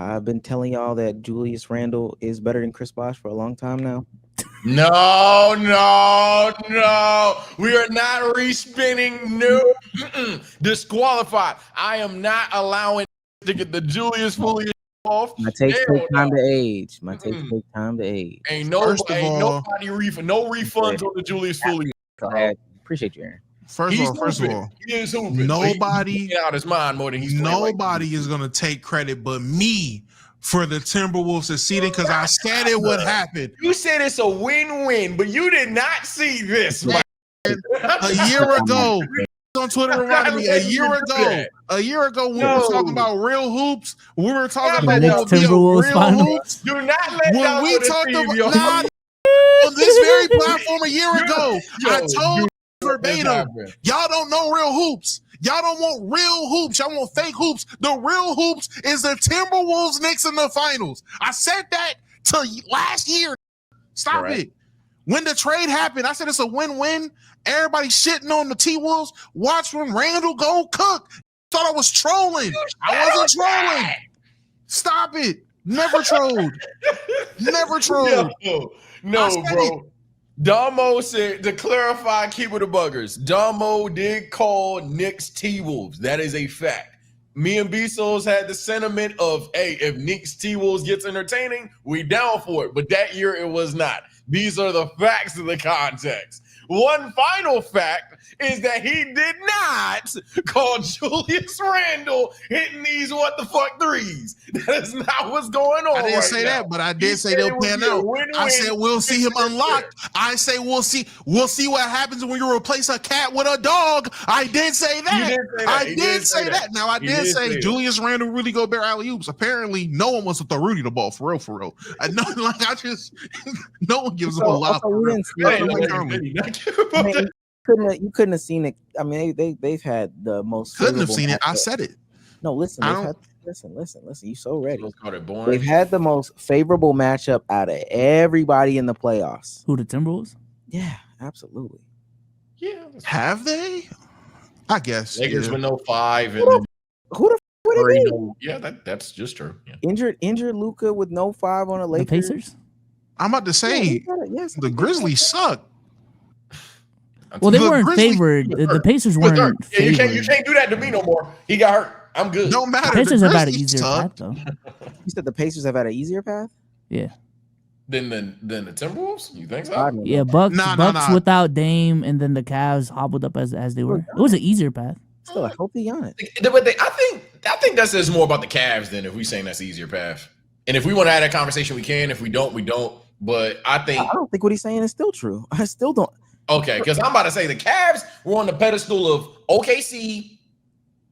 I've been telling y'all that Julius Randle is better than Chris Bosh for a long time now. No. We are not respinning. No. Disqualified. I am not allowing to get the Julius fully off. My takes take time to age. My takes take time to age. Ain't nobody refund. No refunds on the Julius fully. Appreciate you, Aaron. First of all, he is hooping. Nobody get out his mind more than he's nobody is gonna take credit but me for the Timberwolves succeeding because I said it would happen. You said it's a win-win, but you did not see this. A year ago, on Twitter reminded me. A year ago, when we were talking about real hoops, we were talking about what would be real hoops. Do not let when we talked about on this very platform a year ago, I told verbatim, y'all don't know real hoops. Y'all don't want real hoops. Y'all want fake hoops. The real hoops is the Timberwolves Knicks in the finals. I said that to last year. Stop it. When the trade happened, I said it's a win-win. Everybody shitting on the T-Wolves. Watch when Randall go cook. Thought I was trolling. I wasn't trolling. Stop it. Never trolled. Never trolled. No, bro. Damo said, to clarify, keep it the buggers. Damo did call Knicks T-Wolves. That is a fact. Me and Bezos had the sentiment of, hey, if Knicks T-Wolves gets entertaining, we down for it. But that year it was not. These are the facts of the context. One final fact is that he did not call Julius Randle hitting these what the fuck threes. That is not what's going on. I didn't say that, but I did say they'll pan out. I said we'll see him unlocked. I say we'll see what happens when you replace a cat with a dog. I did say that. I did say that. Now I did say Julius Randle really go bare alley-oops. Apparently, no one wants to throw Rudy the ball for real. No one gives him a lot. You couldn't have seen it. I mean, they've had the most. Couldn't have seen it. I said it. No, listen. Listen. You so ready. Boring. They've had the most favorable matchup out of everybody in the playoffs. Who, the Timberwolves? Yeah, absolutely. Yeah. Have they? I guess. Lakers with no 5 and who the would it be? Yeah, that's just true. Yeah. Injured Luka with no 5 on the Lakers. The Pacers? I'm about to say the Grizzlies suck. Well, they weren't favored. The Pacers weren't favored. You can't do that to me no more. He got hurt. I'm good. Don't matter. The Pacers have had an easier path, though. You said the Pacers have had an easier path? Yeah. Than the Timberwolves? You think so? Yeah, Bucks without Dame, and then the Cavs hobbled up as they were. It was an easier path. Still a healthy Giannis. But I think that says more about the Cavs than if we saying that's the easier path. And if we want to have that conversation, we can. If we don't, we don't. But I don't think what he's saying is still true. I still don't. Okay, because I'm about to say the Cavs were on the pedestal of OKC,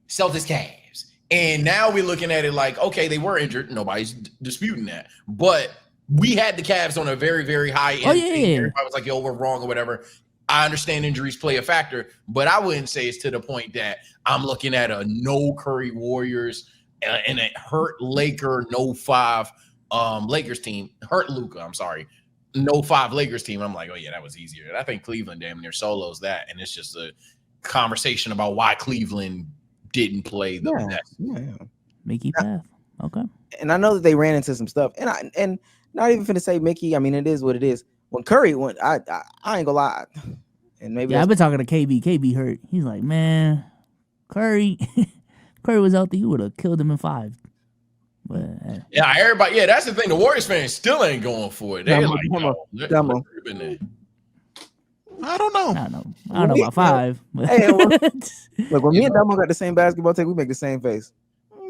Celtics, Cavs. And now we're looking at it like, okay, they were injured. Nobody's disputing that. But we had the Cavs on a very, very high end. Oh, yeah. Everybody was like, yo, we're wrong or whatever. I understand injuries play a factor, but I wouldn't say it's to the point that I'm looking at a no Curry Warriors and a hurt Laker, no 5 Lakers team. Hurt Luka, I'm sorry. No 5 Lakers team. I'm like, oh yeah, that was easier. And I think Cleveland damn near solos that, and it's just a conversation about why Cleveland didn't play the best. Yeah. Mickey path. Okay. And I know that they ran into some stuff, and not even finna say Mickey. I mean, it is what it is. When Curry went, I ain't gonna lie, and maybe I've been talking to KB. KB hurt. He's like, man, Curry was out there. You would have killed him in 5. But yeah, everybody. Yeah, that's the thing. The Warriors fans still ain't going for it. They're like, Damo. I don't know. I don't know about 5. But hey, look, when me and Damo got the same basketball take, we make the same face.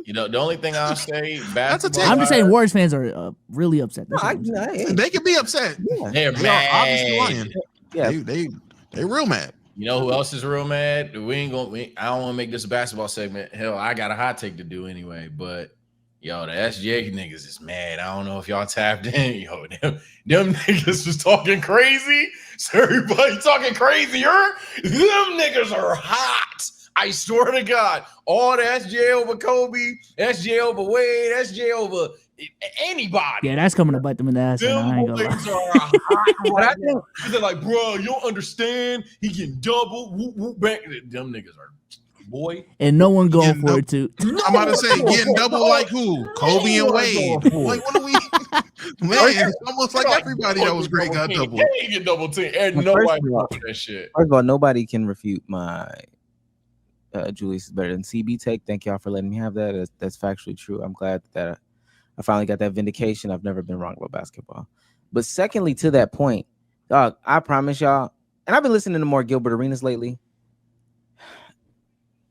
You know, the only thing I'll say, I'm just saying, Warriors fans are really upset. They can be upset. Yeah. They're mad. Obviously lying. Yeah, they real mad. You know who else is real mad? I don't want to make this a basketball segment. Hell, I got a hot take to do anyway. But yo, the SGA niggas is mad. I don't know if y'all tapped in. Yo, them niggas was talking crazy. So everybody talking crazier. Them niggas are hot. I swear to God, all the SGA over Kobe, SGA over Wade, SGA over anybody. Yeah, that's coming to bite them in the ass. Them boys are hot. They're like, bro, you don't understand. He getting double. Whoop, whoop, back. Them niggas are boy. and no one going Yeah, for it too. I'm about to say getting double like who? Kobe and Wade. Like what are we? Man, it's almost like everybody that was great got double. Yeah, you get double team. And First nobody of all- for that shit. First of all, nobody can refute my Julius is better than CB take. Thank y'all for letting me have that. That's factually true. I'm glad that I finally got that vindication. I've never been wrong about basketball. But secondly, to that point, dog, I promise y'all, and I've been listening to more Gilbert Arenas lately.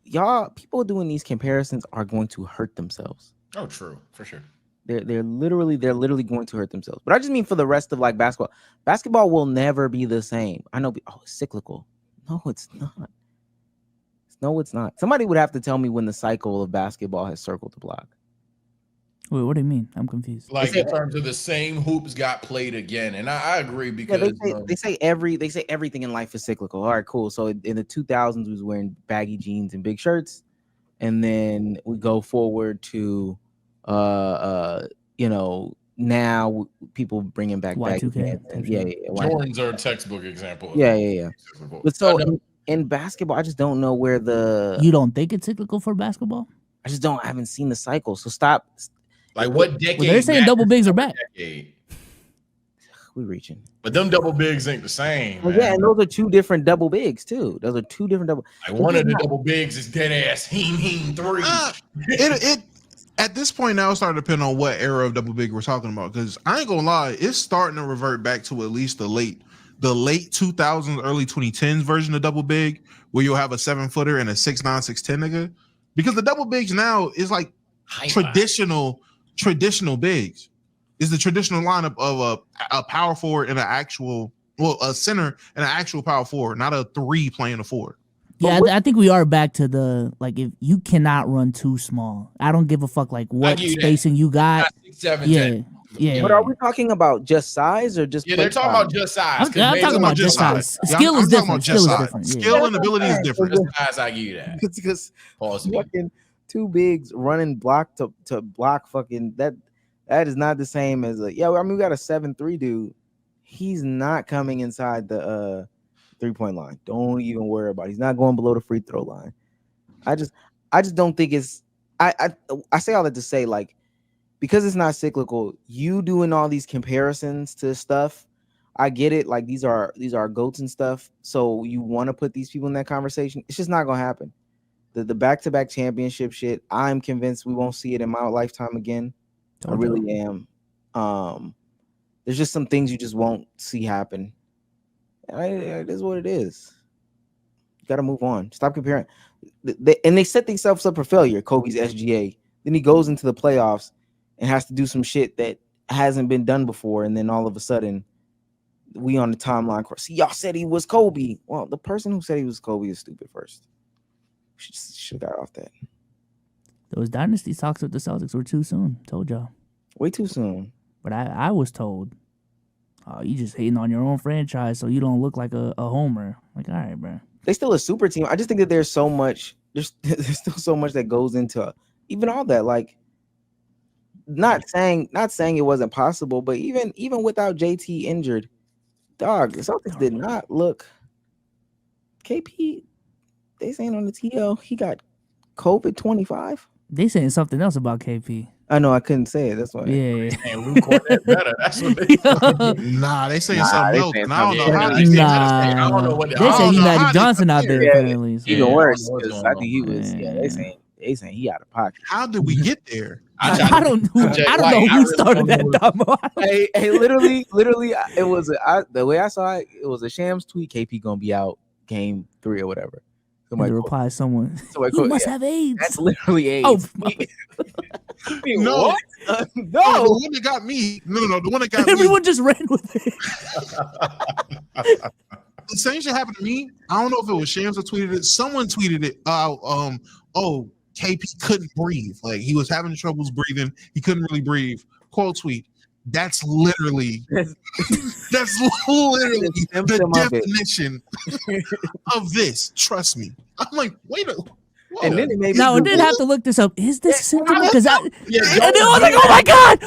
Y'all, people doing these comparisons are going to hurt themselves. Oh, true, for sure. They're literally going to hurt themselves. But I just mean for the rest of like basketball. Basketball will never be the same. I know. Oh, it's cyclical. No, it's not. No, it's not. Somebody would have to tell me when the cycle of basketball has circled the block. Wait, what do you mean? I'm confused. Like in terms of the same hoops got played again, and I agree Yeah, because they say everything in life is cyclical. All right, cool. So in the 2000s, we was wearing baggy jeans and big shirts, and then we go forward to, now people bringing back baggy Y2K, pants. And, yeah. Jordans are a textbook example. Of Yeah. cyclical. But so in basketball, I just don't know where You don't think it's cyclical for basketball? I haven't seen the cycle. So stop. Like what decade? Well, they're saying back double is bigs are the back. decade? We reaching. But them double bigs ain't the same. Well, Man. yeah, and those are two different double bigs too. Those are two different double. Like one of the double bigs is dead ass heme 3. It at this point now it's starting to depend on what era of double big we're talking about. Because I ain't gonna lie, it's starting to revert back to at least the late 2000s, early 2010s version of double big, where you'll have a 7-footer and a 6'9", 6'10" nigga. Because the double bigs now is like traditional bigs. Is the traditional lineup of a power forward and a center and an actual power forward, not a 3 playing a 4. Yeah, I think we are back to the like if you cannot run too small. I don't give a fuck like what spacing you got. 6, 7, Yeah, 10. yeah. But are we talking about just size or just? Yeah, they're talking about just size. I'm talking about just size. Yeah, Skill I'm is talking about different. just Skill is size. different. Yeah. Skill and ability is different. Just size, I give you that. because Pause me. fucking two bigs running block to block fucking that is not the same as we got a 7'3" dude. He's not coming inside the 3-point line. Don't even worry about it. He's not going below the free throw line. I just don't think it's I say all that to say, like, because it's not cyclical, you doing all these comparisons to stuff, I get it. Like these are GOATs and stuff. So you want to put these people in that conversation. It's just not gonna happen. The back-to-back championship shit, I'm convinced we won't see it in my lifetime again. I really am. There's just some things you just won't see happen. It is what it is. You got to move on. Stop comparing. They set themselves up for failure. Kobe's SGA. Then he goes into the playoffs and has to do some shit that hasn't been done before. And then all of a sudden, we on the timeline. See, y'all said he was Kobe. Well, the person who said he was Kobe is stupid first. Should have got off that. Those dynasty talks with the Celtics were too soon. Told y'all. Way too soon. But I was told, oh, you just hating on your own franchise so you don't look like a homer. Like, all right, bro. They still a super team. I just think that there's so much. There's still so much that goes into even all that. Like, not saying it wasn't possible, but even without JT injured, dog, the Celtics did not look. KP, they saying on the TL he got COVID 25. They saying something else about KP. I know I couldn't say it. That's why. Yeah. And Luke Cornett better. That's what they Nah, they saying something else. saying And I don't know something how else. they I don't know what They I say don't know how Magic they Johnson out there compare. apparently. So. Even Yeah, worse, I don't know because what's I going think he on. was. Yeah, they saying he out of pocket. How did we get there? I don't know Jay who White, I really started that don't know. Damo. Hey, literally, it was the way I saw it. It was a Shams tweet. KP gonna be out game 3 or whatever. To Somebody reply someone. somebody You quote- must yeah, have AIDS. That's literally AIDS. Oh, No, What? the No. one that got me. No, the one that got me. everyone just ran with it. The same shit happened to me. I don't know if it was Shams that tweeted it. Someone tweeted it. KP couldn't breathe. Like he was having troubles breathing. He couldn't really breathe. Quote tweet. That's literally the symptom of it. definition of this. Trust me. I'm like, wait a. Whoa. And then it made me Now I Google did have to look this up. Is this symptom? I because know. and then I was like, oh my god,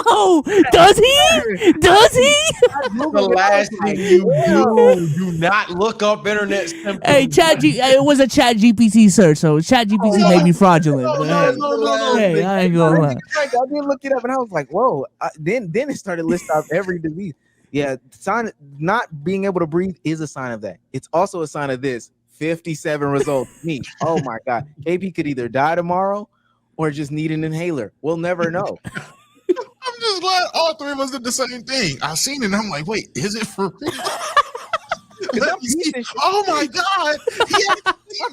No, does he? Does he? The last thing you do not look up internet symptoms. Hey, it was a Chat GPT search, so Chat GPT made me fraudulent. But No. hey, I ain't gonna lie. I did look it up and I was like, whoa. Then it started listing out every disease. Yeah, sign not being able to breathe is a sign of that. It's also a sign of this. 57 results. Me. Oh my God. KP could either die tomorrow or just need an inhaler. We'll never know. I'm just glad all three of us did the same thing. I seen it and I'm like, wait, is it for real? Let me see. Oh my God.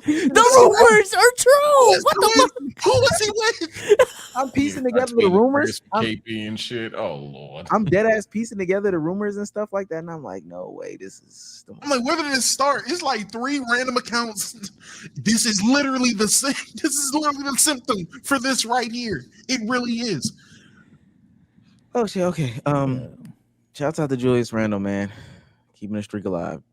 The rumors are true. What the fuck? Who was he with? I'm piecing together the rumors. KP and shit. Oh Lord. I'm dead ass piecing together the rumors and stuff like that. And I'm like, no way, this is I'm like, where did it start? It's like 3 random accounts. This is literally the same. This is literally the symptom for this right here. It really is. oh shit. Okay. Shouts out to Julius Randle, man. Keeping the streak alive.